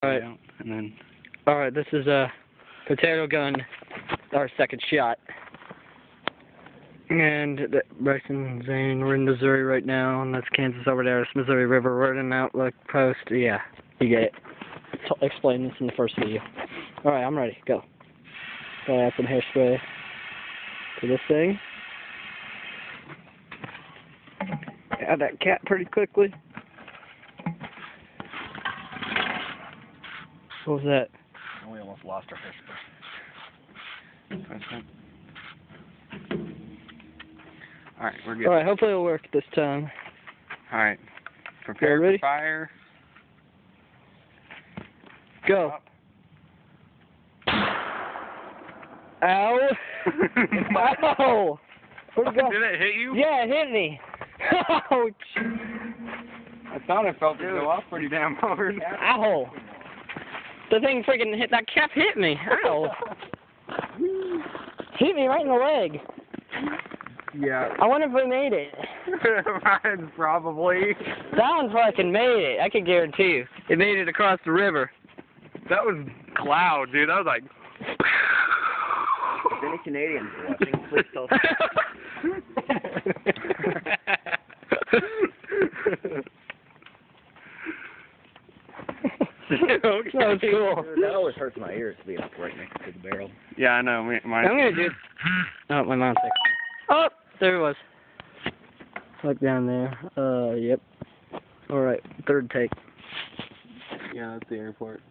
Alright. out, and then. Alright, this is a potato gun, our second shot. And Bryson and Zane, we're in Missouri right now, and that's Kansas over there. It's Missouri River. We're at an outlook post. Yeah, you get it. Explain this in the first video. Alright, I'm ready. Go. Go add some hairspray to this thing. Add that cat pretty quickly. What was that? We almost lost our hairspray. Alright, we're good. Alright, hopefully it'll work this time. Alright. Prepare ready? for fire. Go. Up. Ow! Ow! Where'd it go? Did it hit you? Yeah, it hit me. Ouch! I thought I felt it go off pretty damn hard. Ow! The thing freaking hit, that cap hit me. Ow! Hit me right in the leg. Yeah. I wonder if we made it. Mine's probably. That one fucking made it. I can guarantee you. It made it across the river. That was cloud, dude. That was like. If any Canadians are watching, please tell Okay. That was cool. That always hurts my ears to be up right next to the barrel. Yeah, I know. Mine. I'm gonna do. Oh, my mom's sick. Oh, there it was. Like down there. Yep. All right, third take. Yeah, that's the airport.